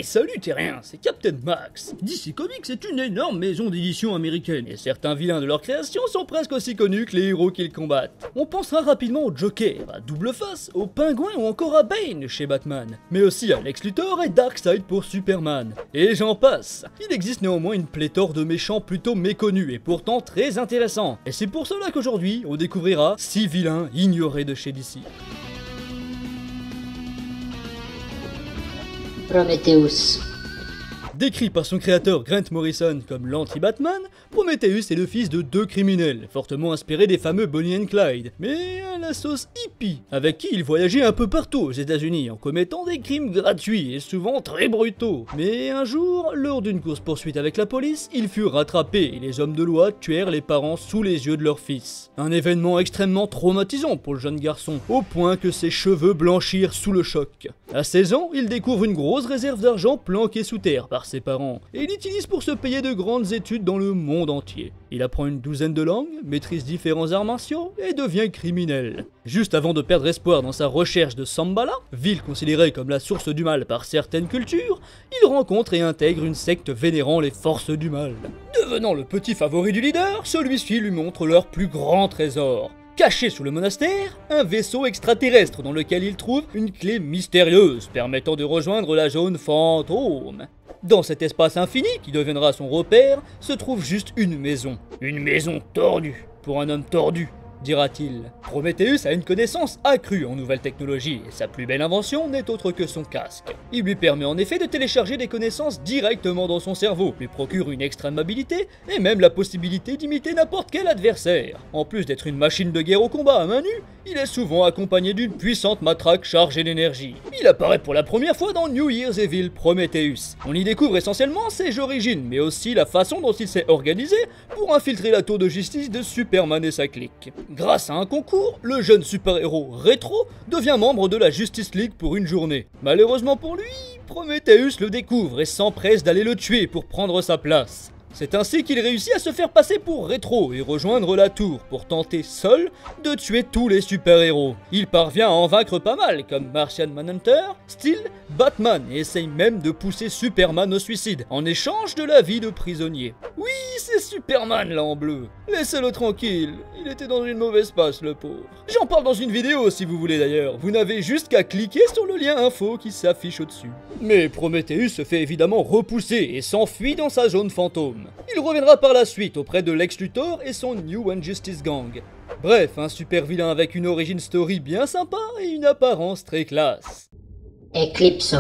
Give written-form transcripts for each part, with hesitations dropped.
Hey, salut terrien, c'est Captain Max. DC Comics est une énorme maison d'édition américaine, et certains vilains de leur création sont presque aussi connus que les héros qu'ils combattent. On pensera rapidement au Joker, à Double Face, au Pingouin ou encore à Bane chez Batman, mais aussi à Lex Luthor et Darkseid pour Superman. Et j'en passe. Il existe néanmoins une pléthore de méchants plutôt méconnus et pourtant très intéressants. Et c'est pour cela qu'aujourd'hui, on découvrira 6 vilains ignorés de chez DC. Prometheus. Décrit par son créateur Grant Morrison comme l'anti-Batman, Prometheus est le fils de 2 criminels, fortement inspirés des fameux Bonnie and Clyde, mais à la sauce hippie, avec qui il voyageait un peu partout aux États-Unis en commettant des crimes gratuits et souvent très brutaux. Mais un jour, lors d'une course-poursuite avec la police, ils furent rattrapés et les hommes de loi tuèrent les parents sous les yeux de leur fils. Un événement extrêmement traumatisant pour le jeune garçon, au point que ses cheveux blanchirent sous le choc. À 16 ans, il découvre une grosse réserve d'argent planquée sous terre par ses parents, et il l'utilise pour se payer de grandes études dans le monde entier. Il apprend une douzaine de langues, maîtrise différents arts martiaux et devient criminel. Juste avant de perdre espoir dans sa recherche de Shambhala, ville considérée comme la source du mal par certaines cultures, il rencontre et intègre une secte vénérant les forces du mal. Devenant le petit favori du leader, celui-ci lui montre leur plus grand trésor. Caché sous le monastère, un vaisseau extraterrestre dans lequel il trouve une clé mystérieuse permettant de rejoindre la zone fantôme. Dans cet espace infini, qui deviendra son repère, se trouve juste une maison. Une maison tordue, pour un homme tordu, dira-t-il. Prometheus a une connaissance accrue en nouvelles technologies, et sa plus belle invention n'est autre que son casque. Il lui permet en effet de télécharger des connaissances directement dans son cerveau, lui procure une extrême habilité, et même la possibilité d'imiter n'importe quel adversaire. En plus d'être une machine de guerre au combat à main nue, il est souvent accompagné d'une puissante matraque chargée d'énergie. Il apparaît pour la première fois dans New Year's Evil Prometheus. On y découvre essentiellement ses origines, mais aussi la façon dont il s'est organisé pour infiltrer la tour de justice de Superman et sa clique. Grâce à un concours, le jeune super-héros Retro devient membre de la Justice League pour une journée. Malheureusement pour lui, Prometheus le découvre et s'empresse d'aller le tuer pour prendre sa place. C'est ainsi qu'il réussit à se faire passer pour Retro et rejoindre la tour pour tenter seul de tuer tous les super-héros. Il parvient à en vaincre pas mal, comme Martian Manhunter, Steel, Batman, et essaye même de pousser Superman au suicide, en échange de la vie de prisonnier. Oui, c'est Superman là en bleu. Laissez-le tranquille, il était dans une mauvaise passe le pauvre. J'en parle dans une vidéo si vous voulez d'ailleurs, vous n'avez juste qu'à cliquer sur le lien info qui s'affiche au-dessus. Mais Prometheus se fait évidemment repousser et s'enfuit dans sa zone fantôme. Il reviendra par la suite auprès de Lex Luthor et son New Injustice Gang. Bref, un super vilain avec une origin story bien sympa et une apparence très classe. Eclipso.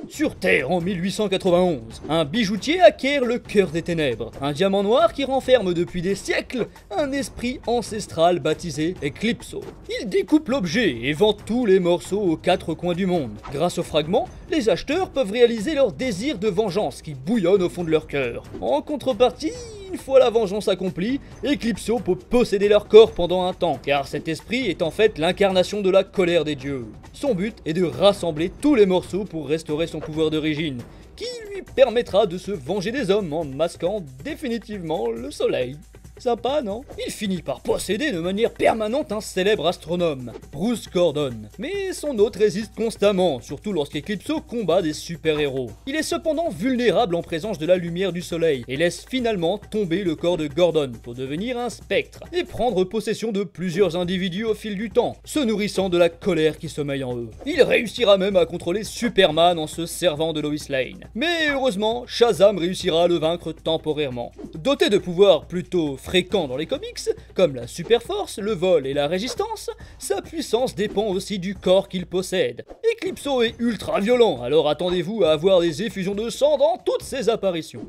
Sur Terre en 1891, un bijoutier acquiert le cœur des ténèbres, un diamant noir qui renferme depuis des siècles un esprit ancestral baptisé Eclipso. Il découpe l'objet et vend tous les morceaux aux 4 coins du monde. Grâce aux fragments, les acheteurs peuvent réaliser leur désir de vengeance qui bouillonne au fond de leur cœur. En contrepartie, une fois la vengeance accomplie, Eclipso peut posséder leur corps pendant un temps, car cet esprit est en fait l'incarnation de la colère des dieux. Son but est de rassembler tous les morceaux pour restaurer son pouvoir d'origine, qui lui permettra de se venger des hommes en masquant définitivement le soleil. Sympa, non? Il finit par posséder de manière permanente un célèbre astronome, Bruce Gordon. Mais son hôte résiste constamment, surtout lorsqu'Eclipso combat des super-héros. Il est cependant vulnérable en présence de la lumière du soleil, et laisse finalement tomber le corps de Gordon pour devenir un spectre, et prendre possession de plusieurs individus au fil du temps, se nourrissant de la colère qui sommeille en eux. Il réussira même à contrôler Superman en se servant de Lois Lane. Mais heureusement, Shazam réussira à le vaincre temporairement. Doté de pouvoirs plutôt fréquent dans les comics, comme la super force, le vol et la résistance, sa puissance dépend aussi du corps qu'il possède. Eclipso est ultra violent, alors attendez-vous à avoir des effusions de sang dans toutes ses apparitions.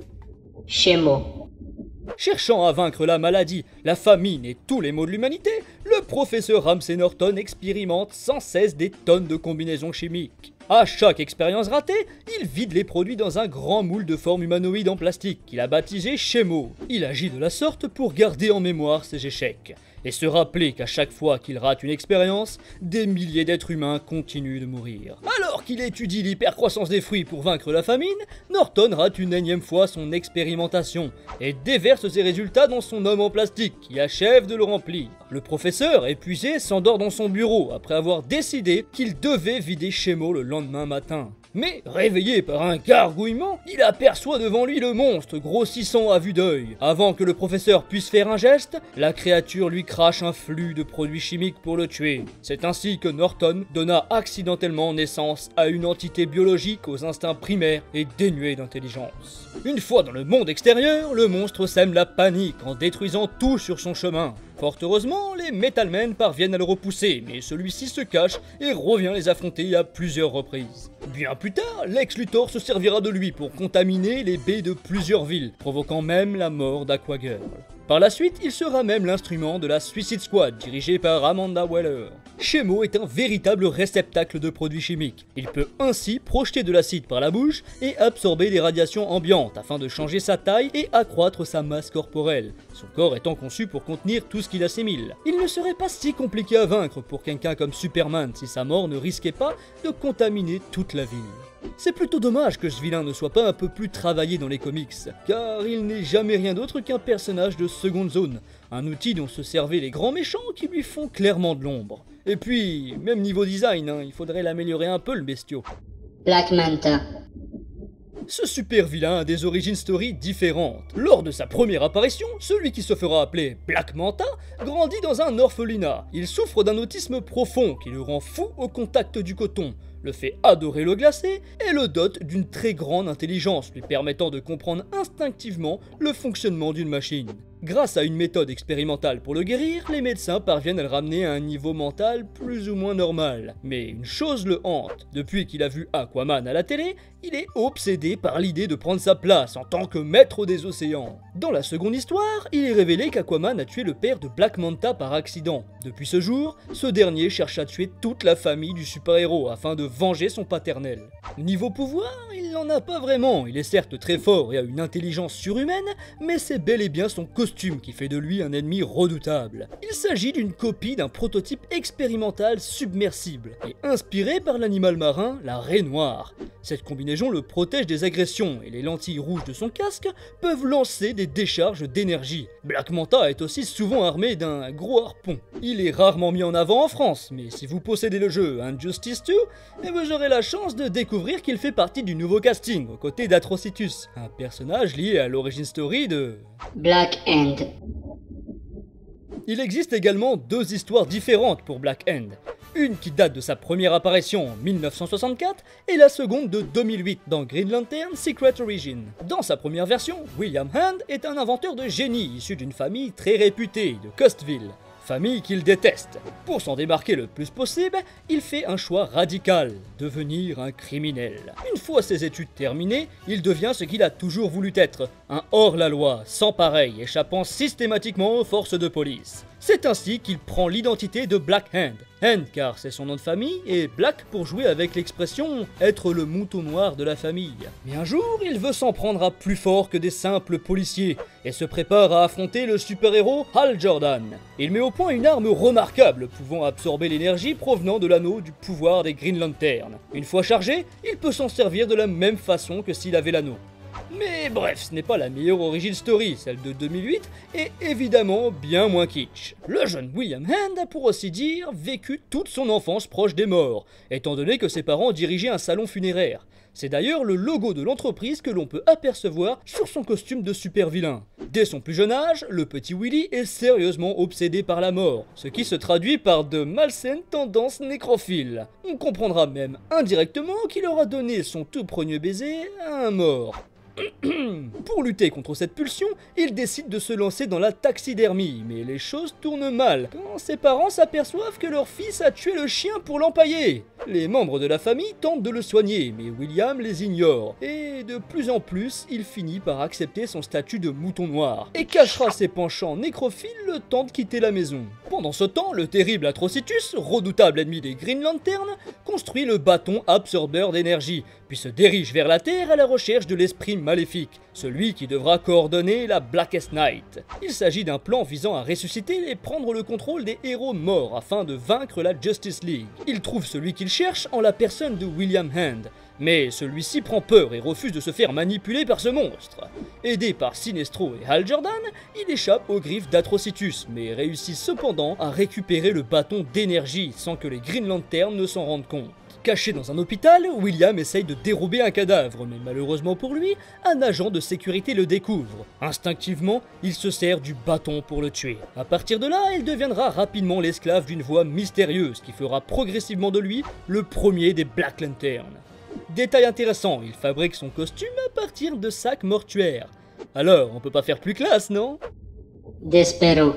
Shemo. Cherchant à vaincre la maladie, la famine et tous les maux de l'humanité, le professeur Ramsay Norton expérimente sans cesse des tonnes de combinaisons chimiques. À chaque expérience ratée, il vide les produits dans un grand moule de forme humanoïde en plastique qu'il a baptisé Shemo. Il agit de la sorte pour garder en mémoire ses échecs, et se rappeler qu'à chaque fois qu'il rate une expérience, des milliers d'êtres humains continuent de mourir. Alors qu'il étudie l'hypercroissance des fruits pour vaincre la famine, Norton rate une énième fois son expérimentation, et déverse ses résultats dans son homme en plastique, qui achève de le remplir. Le professeur, épuisé, s'endort dans son bureau après avoir décidé qu'il devait vider Shemo le lendemain matin. Mais, réveillé par un gargouillement, il aperçoit devant lui le monstre grossissant à vue d'œil. Avant que le professeur puisse faire un geste, la créature lui crache un flux de produits chimiques pour le tuer. C'est ainsi que Norton donna accidentellement naissance à une entité biologique aux instincts primaires et dénuée d'intelligence. Une fois dans le monde extérieur, le monstre sème la panique en détruisant tout sur son chemin. Fort heureusement, les Metal Men parviennent à le repousser, mais celui-ci se cache et revient les affronter à plusieurs reprises. Bien plus tard, Lex Luthor se servira de lui pour contaminer les baies de plusieurs villes, provoquant même la mort d'Aquagirl. Par la suite, il sera même l'instrument de la Suicide Squad, dirigée par Amanda Waller. Shemo est un véritable réceptacle de produits chimiques. Il peut ainsi projeter de l'acide par la bouche et absorber des radiations ambiantes afin de changer sa taille et accroître sa masse corporelle, son corps étant conçu pour contenir tout ce qu'il assimile. Il ne serait pas si compliqué à vaincre pour quelqu'un comme Superman si sa mort ne risquait pas de contaminer toute la ville. C'est plutôt dommage que ce vilain ne soit pas un peu plus travaillé dans les comics, car il n'est jamais rien d'autre qu'un personnage de seconde zone, un outil dont se servaient les grands méchants qui lui font clairement de l'ombre. Et puis, même niveau design, il faudrait l'améliorer un peu le bestiau. Black Manta. Ce super vilain a des origines story différentes. Lors de sa première apparition, celui qui se fera appeler Black Manta grandit dans un orphelinat. Il souffre d'un autisme profond qui le rend fou au contact du coton, le fait adorer le glacé et le dote d'une très grande intelligence lui permettant de comprendre instinctivement le fonctionnement d'une machine. Grâce à une méthode expérimentale pour le guérir, les médecins parviennent à le ramener à un niveau mental plus ou moins normal. Mais une chose le hante, depuis qu'il a vu Aquaman à la télé, il est obsédé par l'idée de prendre sa place en tant que maître des océans. Dans la seconde histoire, il est révélé qu'Aquaman a tué le père de Black Manta par accident. Depuis ce jour, ce dernier cherche à tuer toute la famille du super-héros afin de venger son paternel. Niveau pouvoir, il n'en a pas vraiment. Il est certes très fort et a une intelligence surhumaine, mais c'est bel et bien son costume qui fait de lui un ennemi redoutable. Il s'agit d'une copie d'un prototype expérimental submersible et inspiré par l'animal marin, la raie noire. Cette combinaison le protège des agressions et les lentilles rouges de son casque peuvent lancer des décharges d'énergie. Black Manta est aussi souvent armé d'un gros harpon. Il est rarement mis en avant en France, mais si vous possédez le jeu Injustice 2, vous aurez la chance de découvrir qu'il fait partie du nouveau casting aux côtés d'Atrocitus, un personnage lié à l'origin story de Black End. Il existe également deux histoires différentes pour Black End. Une qui date de sa première apparition en 1964 et la seconde de 2008 dans Green Lantern Secret Origin. Dans sa première version, William Hand est un inventeur de génie issu d'une famille très réputée de Costville. Famille qu'il déteste. Pour s'en démarquer le plus possible, il fait un choix radical, devenir un criminel. Une fois ses études terminées, il devient ce qu'il a toujours voulu être, un hors-la-loi, sans pareil, échappant systématiquement aux forces de police. C'est ainsi qu'il prend l'identité de Black Hand. Hand car c'est son nom de famille, et Black pour jouer avec l'expression « être le mouton noir de la famille ». Mais un jour, il veut s'en prendre à plus fort que des simples policiers, et se prépare à affronter le super-héros Hal Jordan. Il met au point une arme remarquable, pouvant absorber l'énergie provenant de l'anneau du pouvoir des Green Lantern. Une fois chargé, il peut s'en servir de la même façon que s'il avait l'anneau. Mais bref, ce n'est pas la meilleure origin story, celle de 2008, et évidemment bien moins kitsch. Le jeune William Hand a pour ainsi dire vécu toute son enfance proche des morts, étant donné que ses parents dirigeaient un salon funéraire. C'est d'ailleurs le logo de l'entreprise que l'on peut apercevoir sur son costume de super vilain. Dès son plus jeune âge, le petit Willy est sérieusement obsédé par la mort, ce qui se traduit par de malsaines tendances nécrophiles. On comprendra même indirectement qu'il aura donné son tout premier baiser à un mort. Pour lutter contre cette pulsion, il décide de se lancer dans la taxidermie, mais les choses tournent mal quand ses parents s'aperçoivent que leur fils a tué le chien pour l'empailler. Les membres de la famille tentent de le soigner, mais William les ignore, et de plus en plus, il finit par accepter son statut de mouton noir, et cachera ses penchants nécrophiles le temps de quitter la maison. Pendant ce temps, le terrible Atrocitus, redoutable ennemi des Green Lantern, construit le bâton absorbeur d'énergie, puis se dirige vers la Terre à la recherche de l'esprit maléfique, celui qui devra coordonner la Blackest Night. Il s'agit d'un plan visant à ressusciter et prendre le contrôle des héros morts afin de vaincre la Justice League. Il trouve celui qu'il cherche en la personne de William Hand, mais celui-ci prend peur et refuse de se faire manipuler par ce monstre. Aidé par Sinestro et Hal Jordan, il échappe aux griffes d'Atrocitus, mais réussit cependant à récupérer le bâton d'énergie sans que les Green Lantern ne s'en rendent compte. Caché dans un hôpital, William essaye de dérober un cadavre, mais malheureusement pour lui, un agent de sécurité le découvre. Instinctivement, il se sert du bâton pour le tuer. À partir de là, il deviendra rapidement l'esclave d'une voix mystérieuse qui fera progressivement de lui le premier des Black Lanterns. Détail intéressant, il fabrique son costume à partir de sacs mortuaires. Alors, on peut pas faire plus classe, non? Despero.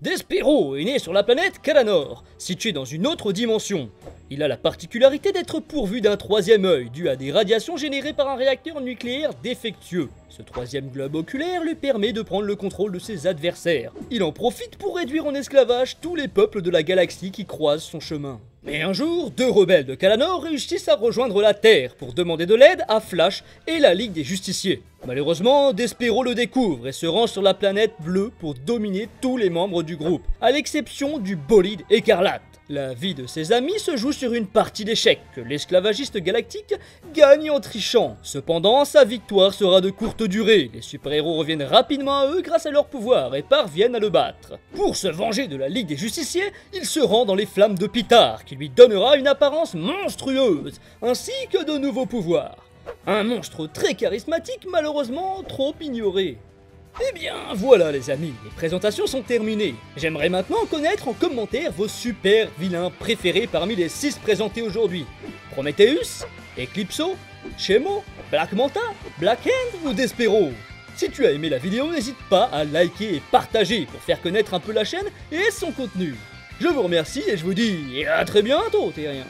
Despero est né sur la planète Kalanor, située dans une autre dimension. Il a la particularité d'être pourvu d'un troisième œil, dû à des radiations générées par un réacteur nucléaire défectueux. Ce troisième globe oculaire lui permet de prendre le contrôle de ses adversaires. Il en profite pour réduire en esclavage tous les peuples de la galaxie qui croisent son chemin. Mais un jour, deux rebelles de Kalanor réussissent à rejoindre la Terre pour demander de l'aide à Flash et la Ligue des Justiciers. Malheureusement, Despero le découvre et se rend sur la planète bleue pour dominer tous les membres du groupe, à l'exception du bolide écarlate. La vie de ses amis se joue sur une partie d'échecs que l'esclavagiste galactique gagne en trichant. Cependant, sa victoire sera de courte durée. Les super-héros reviennent rapidement à eux grâce à leur pouvoir et parviennent à le battre. Pour se venger de la Ligue des Justiciers, il se rend dans les flammes de Pitar, qui lui donnera une apparence monstrueuse, ainsi que de nouveaux pouvoirs. Un monstre très charismatique, malheureusement trop ignoré. Eh bien voilà les amis, les présentations sont terminées. J'aimerais maintenant connaître en commentaire vos super vilains préférés parmi les 6 présentés aujourd'hui. Prometheus, Eclipso, Shemo, Black Manta, Black Hand ou Despero? Si tu as aimé la vidéo, n'hésite pas à liker et partager pour faire connaître un peu la chaîne et son contenu. Je vous remercie et je vous dis à très bientôt, terriens.